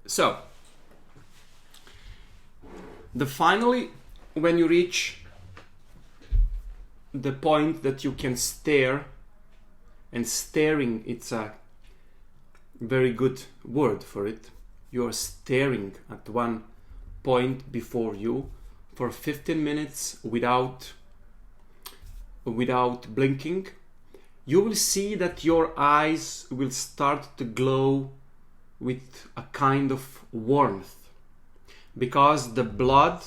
So, finally, when you reach the point that you can stare, and staring, it's a very good word for it. You are staring at one point before you for 15 minutes without blinking. You will see that your eyes will start to glow with a kind of warmth, because the blood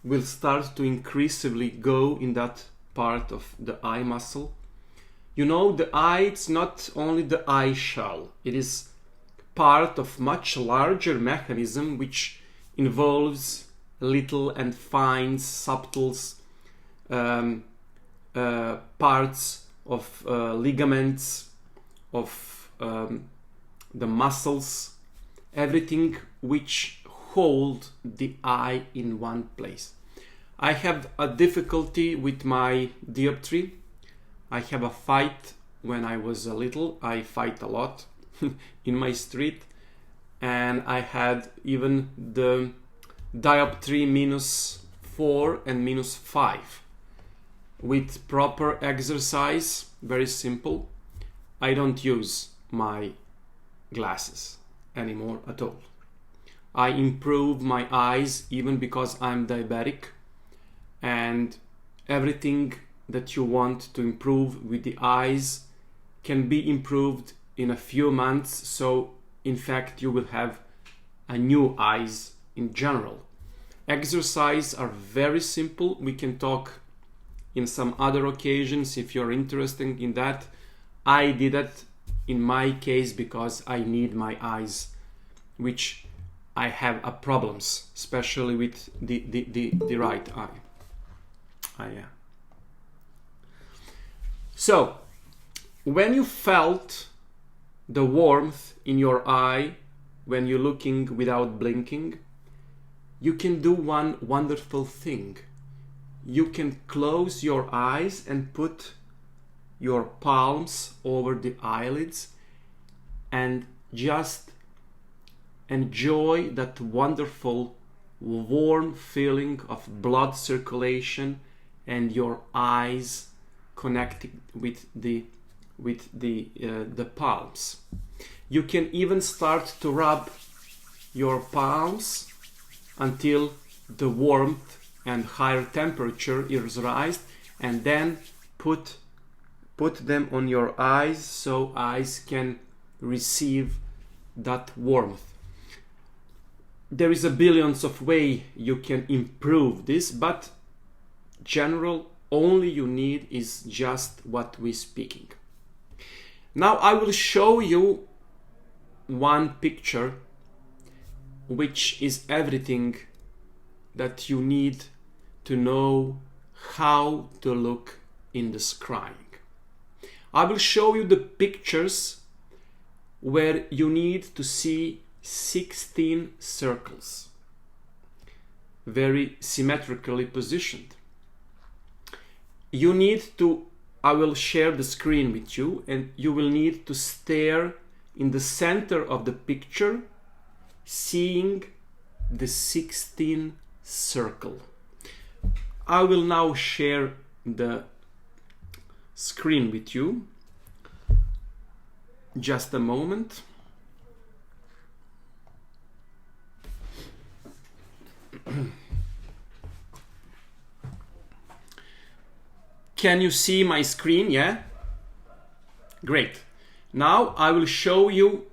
will start to increasingly go in that part of the eye muscle. You know, the eye, it's not only the eye shell, it is part of much larger mechanism which involves little and fine, subtle parts of ligaments, of the muscles, everything which hold the eye in one place. I have a difficulty with my dioptry. I have a fight when I was a little. I fight a lot in my street, and I had even the dioptry -4 and -5. With proper exercise, very simple, I don't use my glasses anymore at all. I improve my eyes even because I'm diabetic, and everything that you want to improve with the eyes can be improved in a few months. So in fact you will have a new eyes in general. Exercise are very simple. We can talk in some other occasions if you're interested in that. I did it in my case because I need my eyes, which I have a problems, especially with the right eye. So, when you felt the warmth in your eye when you're looking without blinking, you can do one wonderful thing. You can close your eyes and put your palms over the eyelids and just enjoy that wonderful warm feeling of blood circulation and your eyes connected with the palms. You can even start to rub your palms until the warmth and higher temperature is raised, and then put them on your eyes so eyes can receive that warmth. There is a billions of ways you can improve this, but general only you need is just what we're speaking. Now I will show you one picture which is everything that you need to know how to look in the scrying. I will show you the pictures where you need to see 16 circles, very symmetrically positioned. You need to, I will share the screen with you, and you will need to stare in the center of the picture, seeing the 16 circle. I will now share the screen with you. Just a moment. Can you see my screen? Yeah? Great. Now I will show you.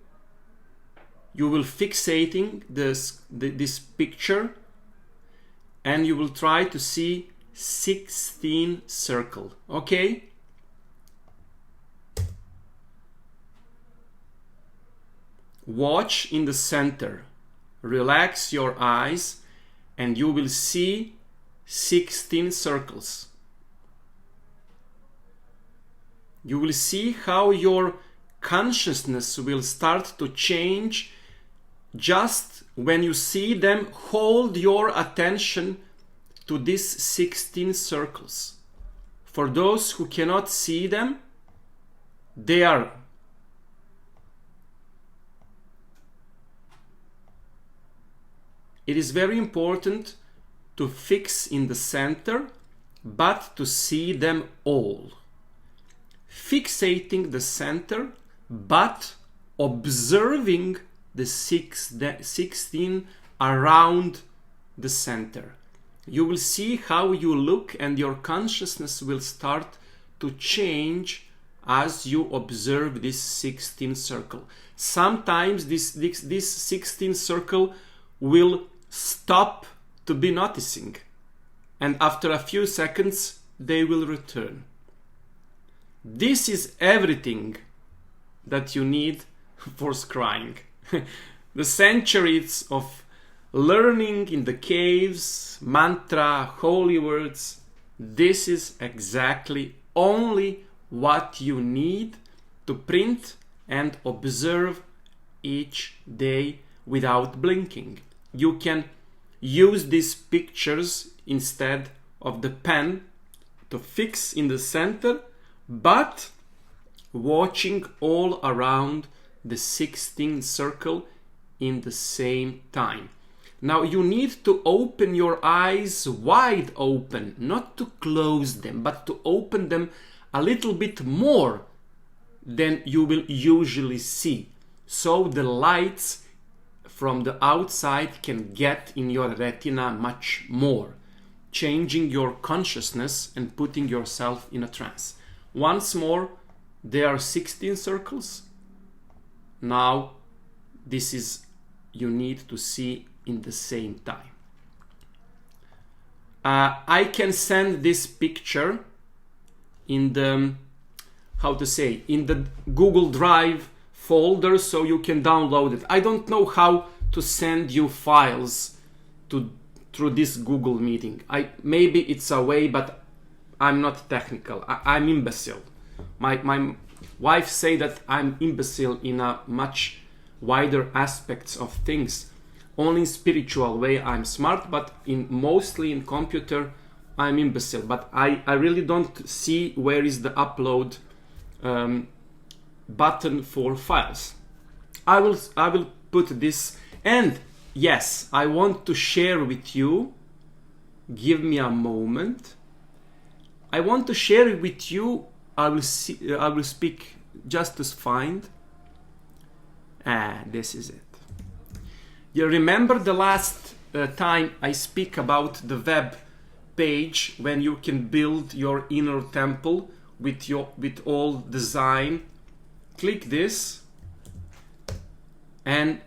You will fixating this picture, and you will try to see 16 circle. Okay? Watch in the center. Relax your eyes, and you will see 16 circles. You will see how your consciousness will start to change just when you see them. Hold your attention to these 16 circles. For those who cannot see them, they are it is very important to fix in the center, but to see them all. Fixating the center, but observing the 16 around the center. You will see how you look, and your consciousness will start to change as you observe this 16 circle. Sometimes this 16 circle will stop to be noticing, and after a few seconds they will return. This is everything that you need for scrying. The centuries of learning in the caves, mantra, holy words, this is exactly only what you need to print and observe each day without blinking. You can use these pictures instead of the pen to fix in the center, but watching all around the 16 circle in the same time. Now you need to open your eyes wide open, not to close them, but to open them a little bit more than you will usually see, so the lights from the outside can get in your retina much more, changing your consciousness and putting yourself in a trance. Once more, there are 16 circles. Now this is you need to see in the same time. I can send this picture in the, in the Google Drive folder, so you can download it. I don't know how to send you files through this Google meeting. Maybe it's a way, but I'm not technical. I'm imbecile. My wife say that I'm imbecile in a much wider aspects of things. Only in spiritual way I'm smart, but mostly in computer I'm imbecile. But I really don't see where is the upload button for files. I will put this, and yes, I want to share with you. Give me a moment. I want to share it with you. I will speak just to find. This is it. You remember the last time I speak about the web page when you can build your inner temple with all design. Click this and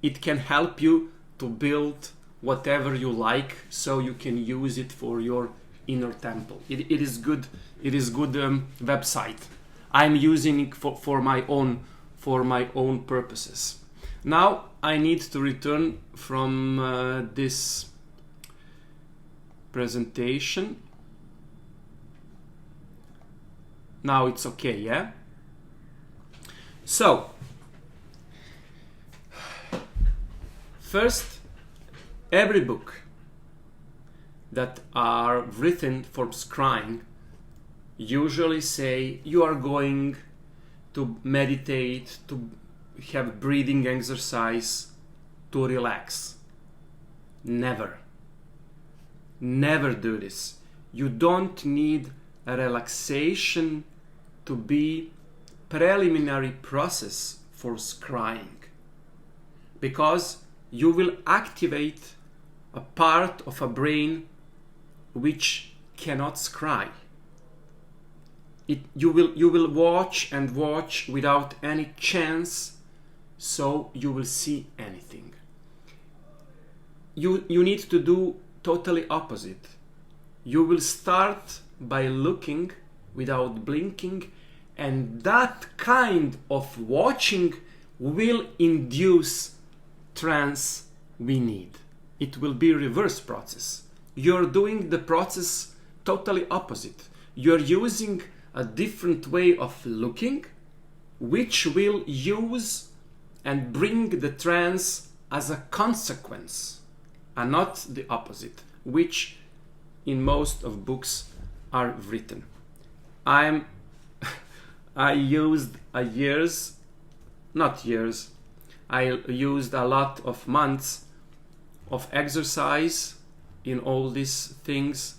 it can help you to build whatever you like, so you can use it for your inner temple. It is good. It is good website. I'm using it for my own purposes. Now I need to return from this presentation. Now it's okay, yeah? So, first, every book that are written for scrying usually say you are going to meditate, to have breathing exercise, to relax. Never do this. You don't need a relaxation to be preliminary process for scrying, because you will activate a part of a brain which cannot scry. You will watch and watch without any chance, so you will see anything. You need to do totally opposite. You will start by looking without blinking, and that kind of watching will induce trance we need. It will be reverse process. You're doing the process totally opposite. You're using a different way of looking, which will use and bring the trance as a consequence, and not the opposite, which in most of books are written. I used I used a lot of months of exercise in all these things.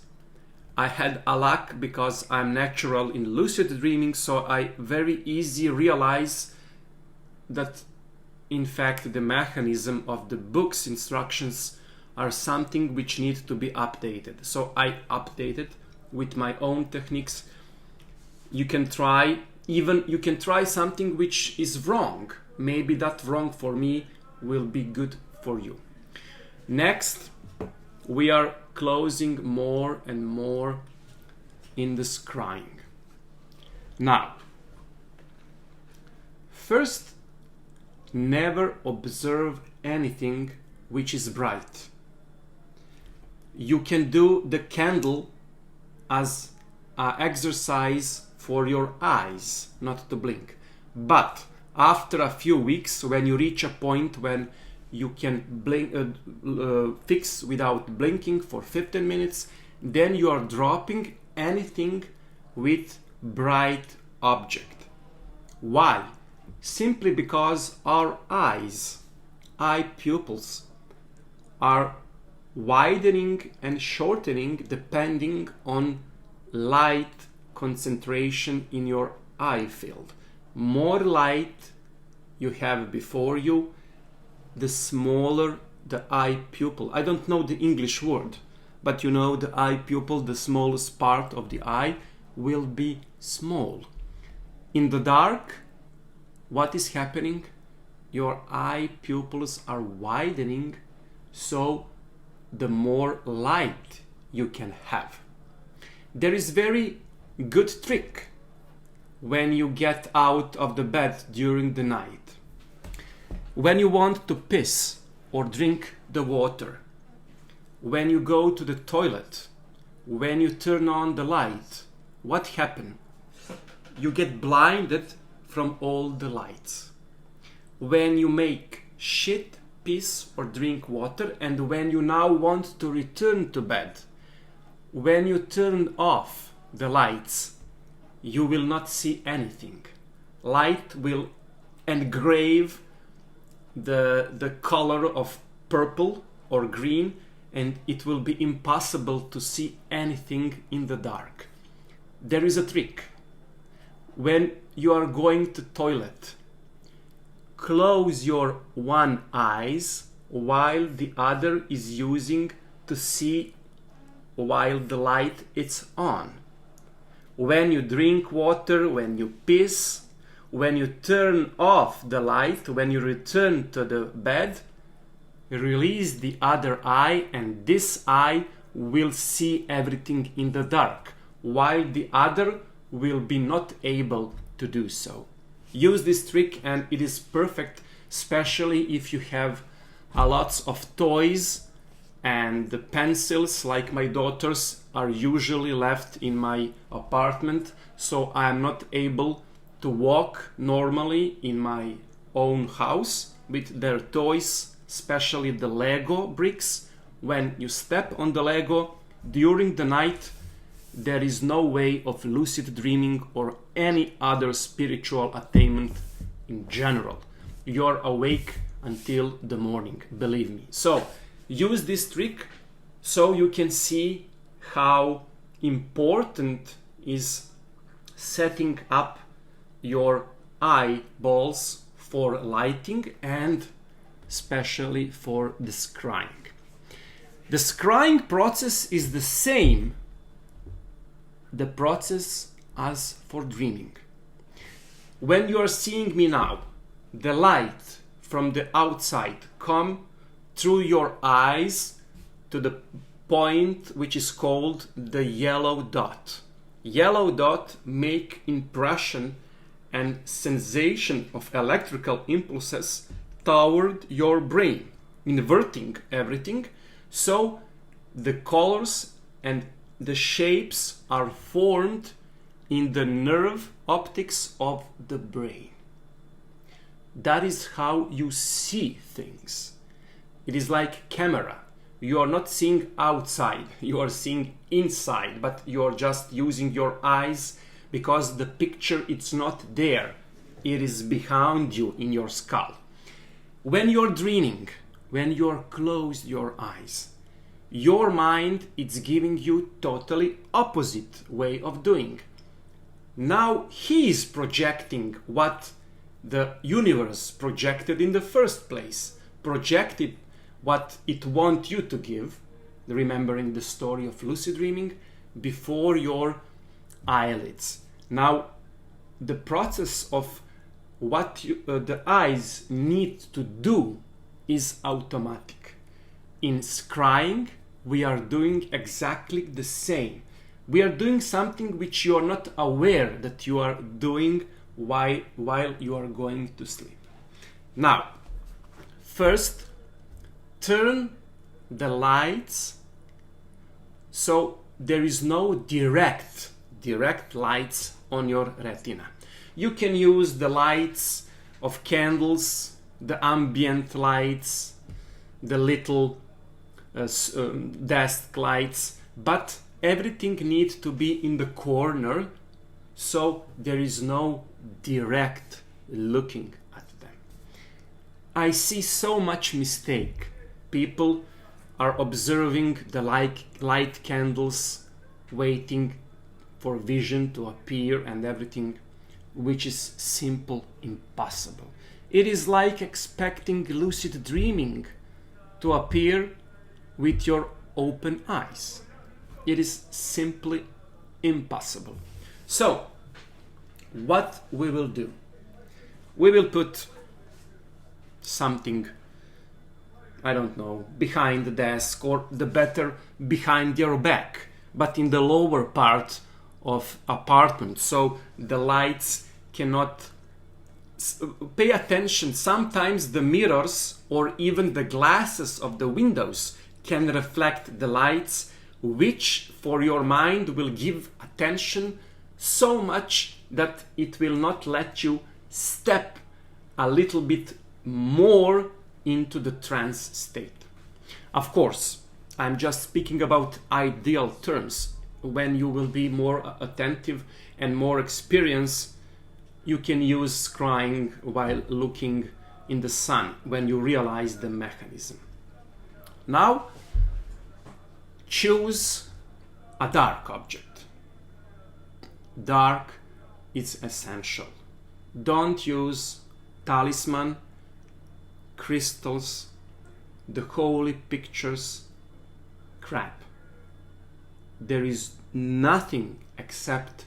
I had a luck because I'm natural in lucid dreaming, so I very easy realize that in fact the mechanism of the book's instructions are something which need to be updated. So I updated with my own techniques. You can try something which is wrong. Maybe that wrong for me will be good for you. Next, we are closing more and more in the scrying. Now, first, never observe anything which is bright. You can do the candle as an exercise for your eyes, not to blink. But after a few weeks, when you reach a point when you can blink, fix without blinking for 15 minutes, then you are dropping anything with bright object. Why? Simply because our eyes, eye pupils, are widening and shortening depending on light concentration in your eye field. More light you have before you, the smaller the eye pupil. I don't know the English word, but you know the eye pupil, the smallest part of the eye, will be small. In the dark, what is happening? Your eye pupils are widening, so the more light you can have. There is very good trick when you get out of the bed during the night. When you want to piss or drink the water, when you go to the toilet, when you turn on the light, what happens? You get blinded from all the lights. When you make shit, piss or drink water, and when you now want to return to bed, when you turn off the lights, you will not see anything. Light will engrave the color of purple or green, and it will be impossible to see anything in the dark. There is a trick. When you are going to toilet, close your one eyes while the other is using to see while the light is on. When you drink water, when you piss, when you turn off the light, when you return to the bed, release the other eye, and this eye will see everything in the dark, while the other will be not able to do so. Use this trick and it is perfect, especially if you have a lots of toys, and the pencils, like my daughters, are usually left in my apartment, so I am not able to walk normally in my own house with their toys, especially the Lego bricks. When you step on the Lego during the night, there is no way of lucid dreaming or any other spiritual attainment in general. You're awake until the morning, believe me. So use this trick so you can see how important is setting up your eyeballs for lighting and especially for the scrying. The scrying process is the same the process as for dreaming. When you are seeing me now, the light from the outside come through your eyes to the point which is called the yellow dot. Yellow dot make impression and sensation of electrical impulses toward your brain, inverting everything, so the colors and the shapes are formed in the nerve optics of the brain. That is how you see things. It is like camera. You are not seeing outside, you are seeing inside, but you are just using your eyes because the picture it's not there. It is behind you in your skull. When you're dreaming, when you are closed your eyes. Your mind is giving you totally opposite way of doing. Now he is projecting what the universe projected in the first place, projected what it wants you to give, remembering the story of lucid dreaming, before your eyelids. Now, the process of what the eyes need to do is automatic. In scrying, we are doing exactly the same. We are doing something which you are not aware that you are doing while you are going to sleep. Now, first, turn the lights so there is no direct lights on your retina. You can use the lights of candles, the ambient lights, the little desk lights, but everything needs to be in the corner so there is no direct looking at them. I see so much mistake. People are observing the light candles, waiting for vision to appear and everything, which is simple impossible. It is like expecting lucid dreaming to appear with your open eyes. It is simply impossible. So, what we will do? We will put something, I don't know, behind the desk, or the better behind your back, but in the lower part of apartment, so the lights cannot pay attention. Sometimes the mirrors or even the glasses of the windows can reflect the lights, which for your mind will give attention so much that it will not let you step a little bit more into the trance state. Of course, I'm just speaking about ideal terms. When you will be more attentive and more experienced, you can use scrying while looking in the sun when you realize the mechanism. Now, choose a dark object. Dark is essential. Don't use talisman, crystals, the holy pictures, crap. There is nothing except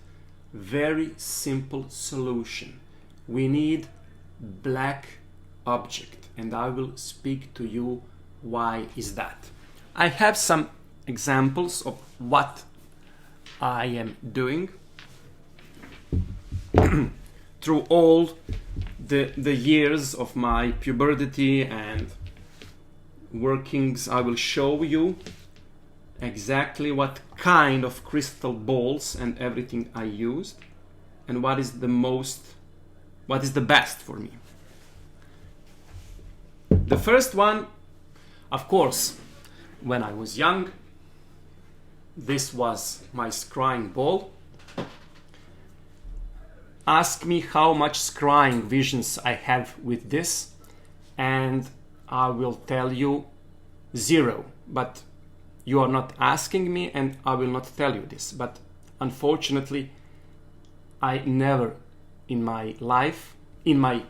very simple solution. We need black object, and I will speak to you why is that. I have some examples of what I am doing through all the years of my puberty and workings. I will show you exactly what kind of crystal balls and everything I used, and what is the best for me. The first one, of course, when I was young, this was my scrying ball. Ask me how much scrying visions I have with this, and I will tell you 0. But you are not asking me, and I will not tell you this. But unfortunately, I never in my life, in my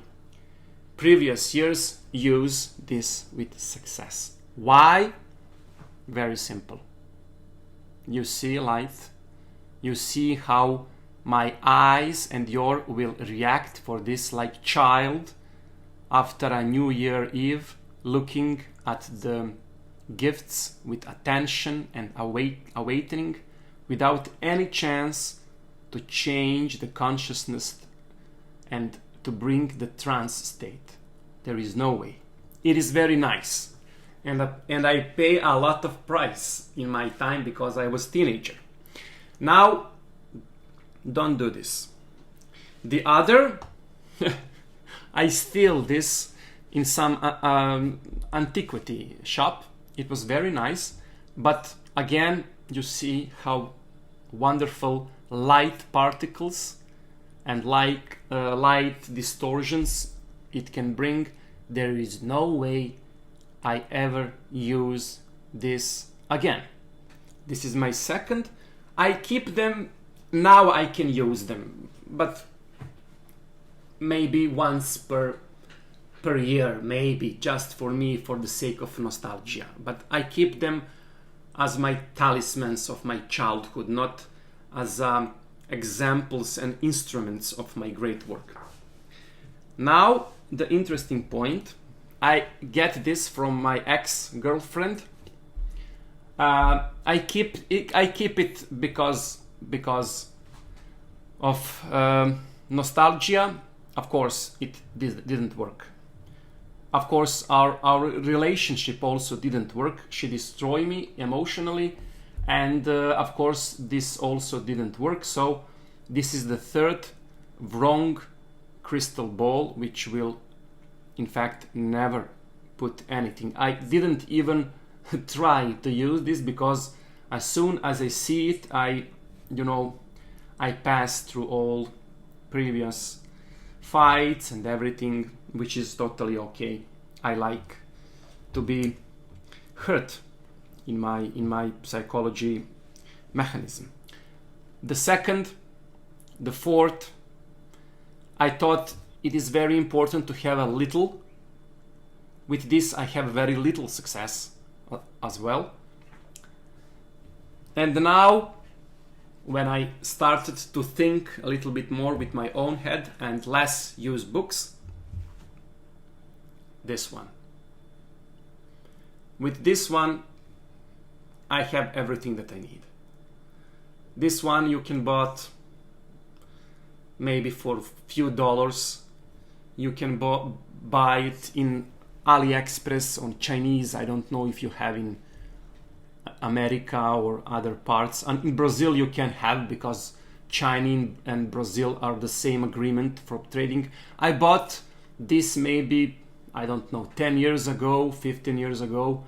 previous years, use this with success. Why? Very simple. You see light, you see how my eyes and your will react for this like child after a New Year Eve, looking at the gifts with attention and awaiting, without any chance to change the consciousness and to bring the trance state. There is no way. It is very nice, and I pay a lot of price in my time because I was teenager. Now, don't do this. The other, I steal this in some antiquity shop. It was very nice, but again, you see how wonderful light particles and light distortions it can bring. There is no way I ever use this again. This is my second. I keep them, now I can use them, but maybe once per year, maybe, just for me, for the sake of nostalgia. But I keep them as my talismans of my childhood, not as examples and instruments of my great work. Now, the interesting point, I get this from my ex-girlfriend. I keep it because of nostalgia. Of course, it didn't work. Of course, our relationship also didn't work. She destroyed me emotionally, and of course, this also didn't work. So, this is the third wrong crystal ball, which will, in fact, never put anything. I didn't even try to use this because as soon as I see it, I pass through all previous fights and everything, which is totally okay. I like to be hurt in my psychology mechanism. The second, the fourth, I thought it is very important to have a little. With this, I have very little success as well. And now, when I started to think a little bit more with my own head and less use books, this one. With this one, I have everything that I need. This one you can buy maybe for a few dollars. You can buy it in AliExpress on Chinese. I don't know if you have in America or other parts. And in Brazil you can have, because China and Brazil are the same agreement for trading. I bought this maybe, I don't know, 10 years ago, 15 years ago.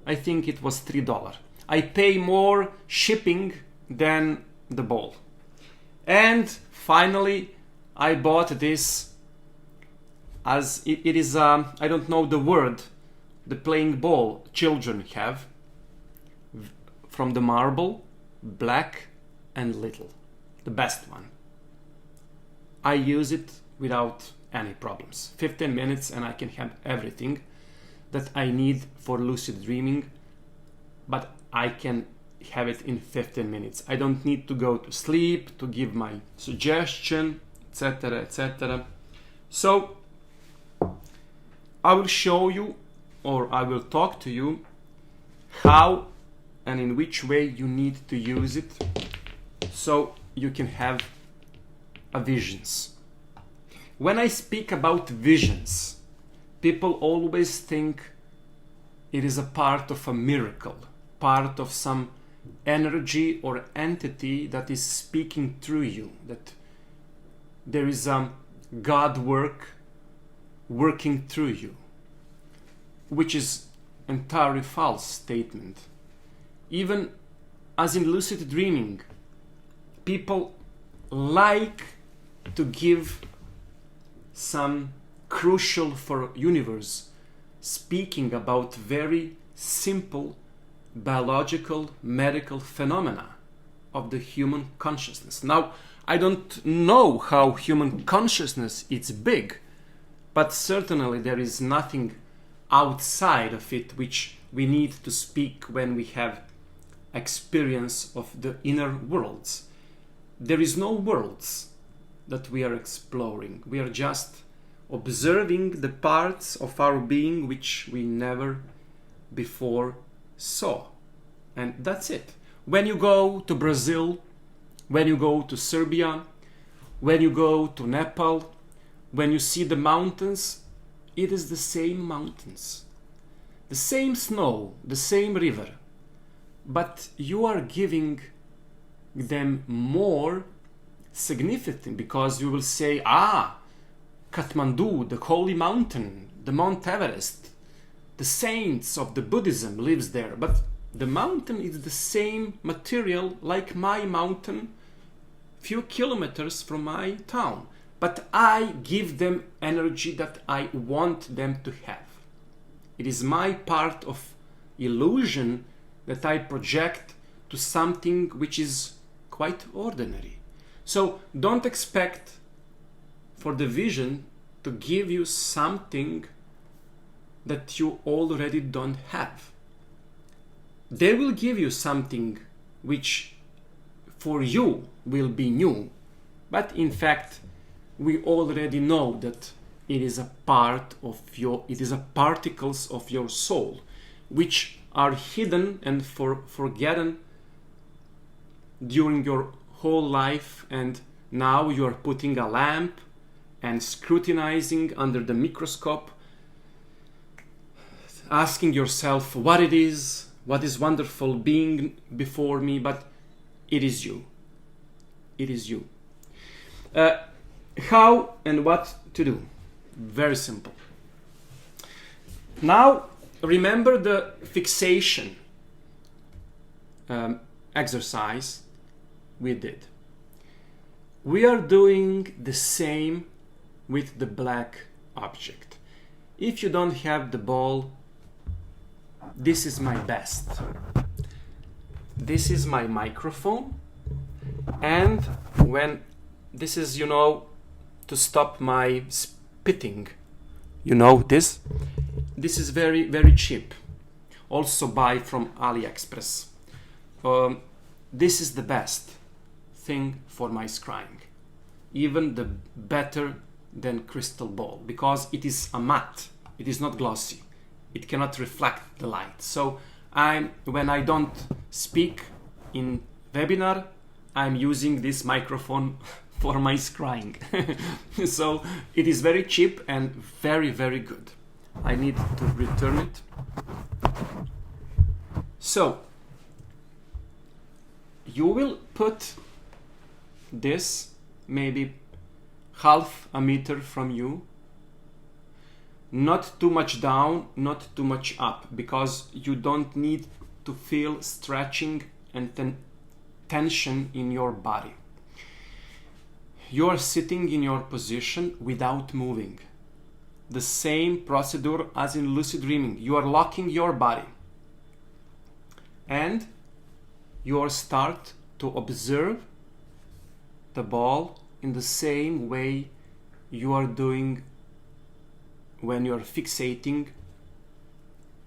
I think it was $3. I pay more shipping than the ball. And finally, I bought this as it is, I don't know the word, the playing ball children have, from the marble, black and little, the best one. I use it without any problems. 15 minutes and I can have everything that I need for lucid dreaming, but I can have it in 15 minutes. I don't need to go to sleep to give my suggestion, etc., etc. So I will show you, or I will talk to you, how and in which way you need to use it so you can have a visions. When I speak about visions, people always think it is a part of a miracle, part of some energy or entity that is speaking through you, that there is a God working through you, which is entirely false statement. Even as in lucid dreaming, people like to give some crucial for universe, speaking about very simple biological medical phenomena of the human consciousness. Now, I don't know how human consciousness is big, but certainly there is nothing outside of it which we need to speak when we have experience of the inner worlds. There is no worlds that we are exploring. We are just observing the parts of our being which we never before saw. And that's it. When you go to Brazil, when you go to Serbia, when you go to Nepal, when you see the mountains, it is the same mountains, the same snow, the same river, but you are giving them more significant, because you will say, Kathmandu, the holy mountain, the Mount Everest, the saints of the Buddhism lives there. But the mountain is the same material like my mountain, few kilometers from my town. But I give them energy that I want them to have. It is my part of illusion that I project to something which is quite ordinary. So don't expect for the vision to give you something that you already don't have. They will give you something which for you will be new, but in fact we already know that it is a part of it is a particles of your soul which are hidden and forgotten during your whole life, and now you are putting a lamp and scrutinizing under the microscope, asking yourself what is wonderful being before me, but it is you. It is you. How and what to do? Very simple. Now remember the fixation exercise we did. We are doing the same with the black object. If you don't have the ball, this is my best. This is my microphone, and when this is, to stop my spitting, this is very, very cheap. Also buy from AliExpress. This is the best thing for my scrying, even the better than crystal ball, because it is a matte. It is not glossy. It cannot reflect the light. So when I don't speak in webinar, I'm using this microphone for my scrying. So it is very cheap and very, very good. I need to return it. So you will put this maybe half a meter from you, not too much down, not too much up, because you don't need to feel stretching and tension in your body. You are sitting in your position without moving. The same procedure as in lucid dreaming. You are locking your body, and you start to observe the ball in the same way you are doing when you are fixating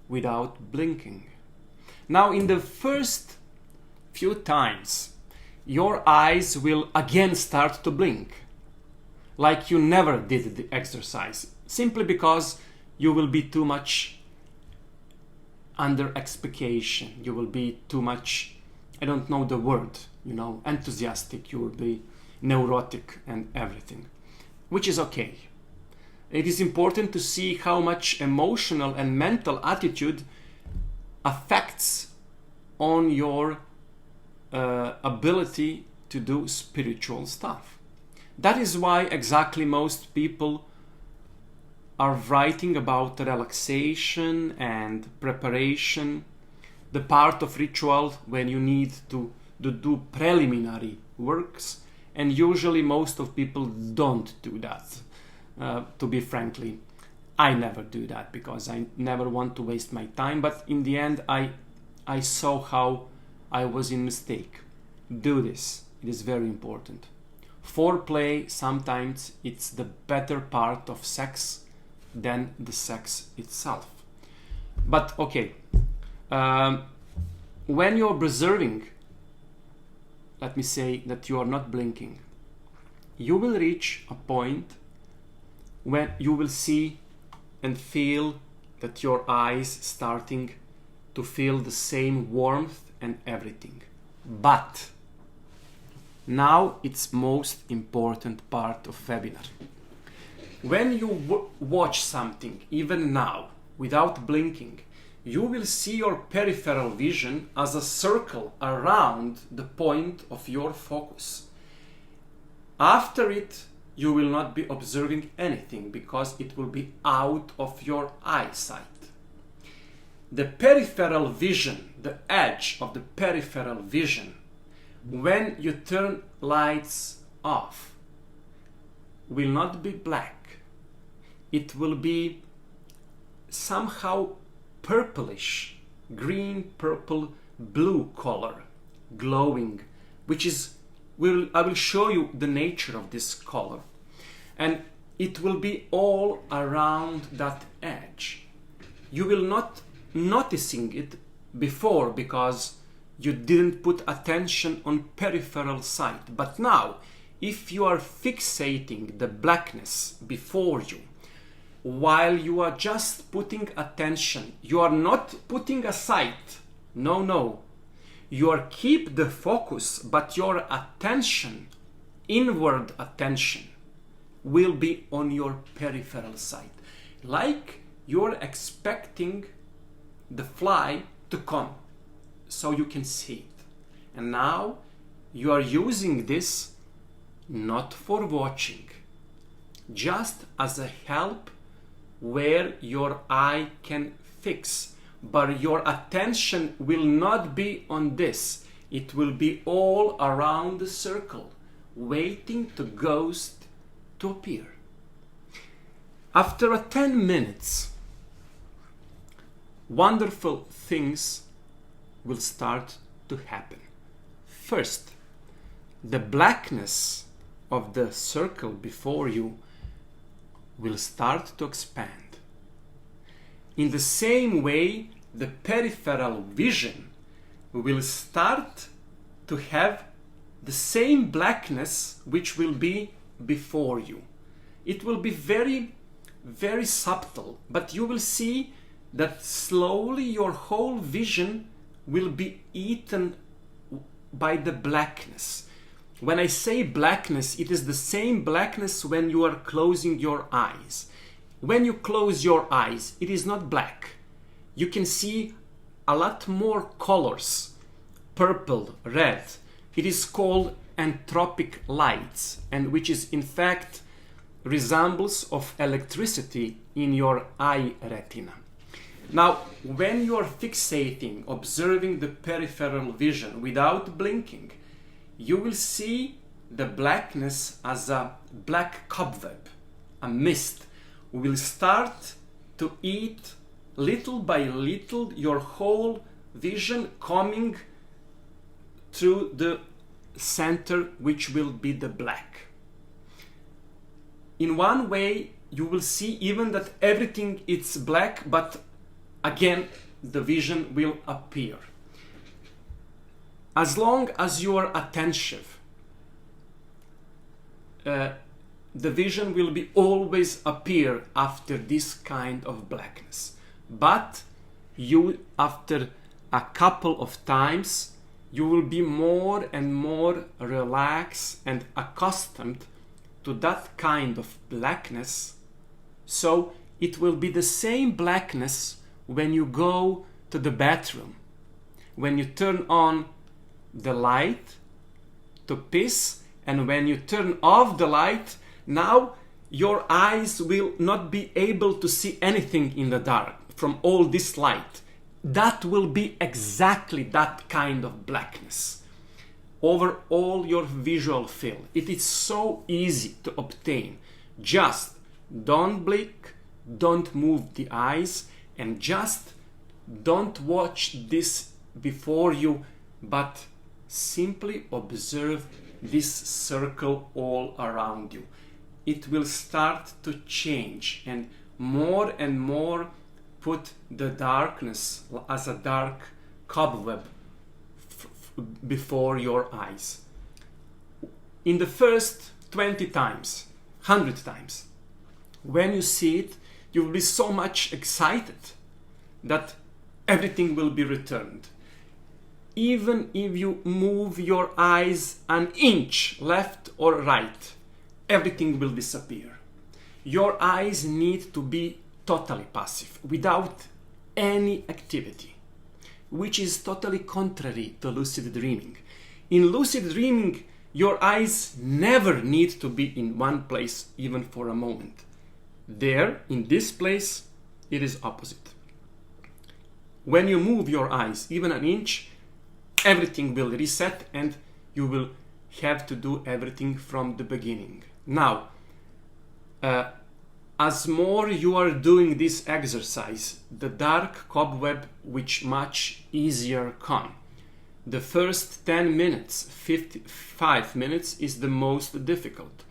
without blinking. Now, in the first few times, your eyes will again start to blink, like you never did the exercise, simply because you will be too much under expectation. You will be too much, I don't know the word, enthusiastic. You will be neurotic and everything, which is okay. It is important to see how much emotional and mental attitude affects on your ability to do spiritual stuff. That is why exactly most people are writing about relaxation and preparation, the part of ritual when you need to do preliminary works, and usually most of people don't do that. To be frankly, I never do that because I never want to waste my time, but in the end I saw how I was in mistake. Do this. It is very important. Foreplay, sometimes it's the better part of sex than the sex itself. But okay, when you're observing, let me say that you are not blinking, you will reach a point when you will see and feel that your eyes starting to feel the same warmth and everything. But now it's most important part of webinar. When you watch something, even now, without blinking, you will see your peripheral vision as a circle around the point of your focus. After it, you will not be observing anything because it will be out of your eyesight. The peripheral vision, the edge of the peripheral vision, when you turn lights off, will not be black. It will be somehow purplish, green, purple, blue color, glowing, which is, I will show you the nature of this color. And it will be all around that edge. You will not noticing it before because you didn't put attention on peripheral sight. But now, if you are fixating the blackness before you, while you are just putting attention, you are not putting aside. No. You are keep the focus, but your attention, inward attention, will be on your peripheral sight. Like you're expecting the fly to come so you can see it. And now you are using this not for watching, just as a help where your eye can fix, but your attention will not be on this. It will be all around the circle, waiting to ghost to appear. After 10 minutes, wonderful things will start to happen. First, the blackness of the circle before you will start to expand. In the same way, the peripheral vision will start to have the same blackness which will be before you. It will be very, very subtle, but you will see that slowly your whole vision will be eaten by the blackness. When I say blackness, it is the same blackness when you are closing your eyes. When you close your eyes, it is not black. You can see a lot more colors, purple, red. It is called anthropic lights, and which is in fact resembles of electricity in your eye retina. Now, when you are fixating, observing the peripheral vision without blinking, you will see the blackness as a black cobweb, a mist, will start to eat little by little your whole vision, coming through the center, which will be the black. In one way, you will see even that everything is black, but again, the vision will appear. As long as you are attentive, the vision will be always appear after this kind of blackness. But you, after a couple of times, you will be more and more relaxed and accustomed to that kind of blackness. So it will be the same blackness when you go to the bathroom, when you turn on the light to piss, and when you turn off the light, now your eyes will not be able to see anything in the dark from all this light. That will be exactly that kind of blackness over all your visual field. It is so easy to obtain. Just don't blink, don't move the eyes, and just don't watch this before you, but simply observe this circle all around you. It will start to change, and more put the darkness as a dark cobweb before your eyes. In the first 20 times, 100 times, when you see it, you will be so much excited that everything will be returned. Even if you move your eyes an inch left or right, everything will disappear. Your eyes need to be totally passive, without any activity, which is totally contrary to lucid dreaming. In lucid dreaming, your eyes never need to be in one place, even for a moment. There, in this place, it is opposite. When you move your eyes even an inch, everything will reset and you will have to do everything from the beginning. Now, as more you are doing this exercise, the dark cobweb which much easier come. The first 10 minutes, 55 minutes is the most difficult.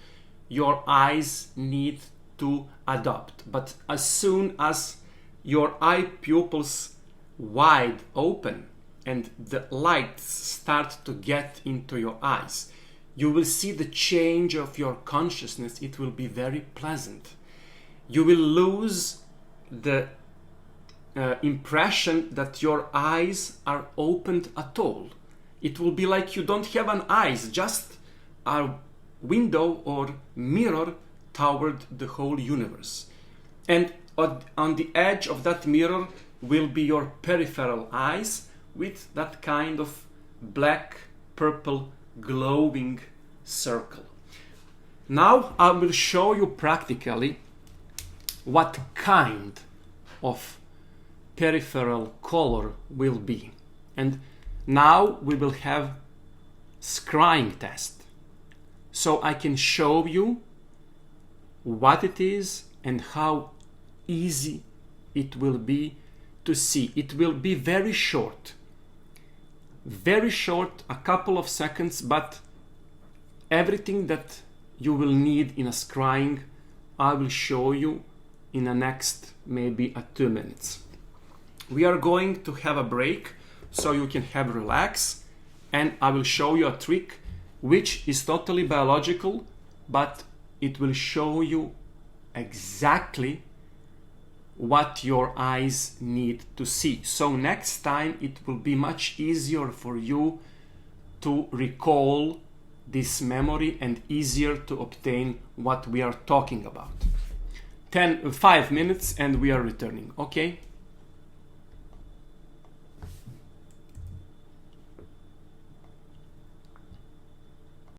Your eyes need to adapt, but as soon as your eye pupils wide open and the lights start to get into your eyes, you will see the change of your consciousness. It will be very pleasant. You will lose the impression that your eyes are opened at all. It will be like you don't have an eyes, just a window or mirror toward the whole universe. And on the edge of that mirror will be your peripheral eyes with that kind of black, purple, glowing circle. Now I will show you practically what kind of peripheral color will be. And now we will have scrying test. So I can show you what it is and how easy it will be to see. It will be very short, a couple of seconds, but everything that you will need in a scrying, I will show you in the next maybe 2 minutes. We are going to have a break so you can have relax, and I will show you a trick which is totally biological, but it will show you exactly what your eyes need to see. So next time it will be much easier for you to recall this memory and easier to obtain what we are talking about. 5 minutes and we are returning. Okay?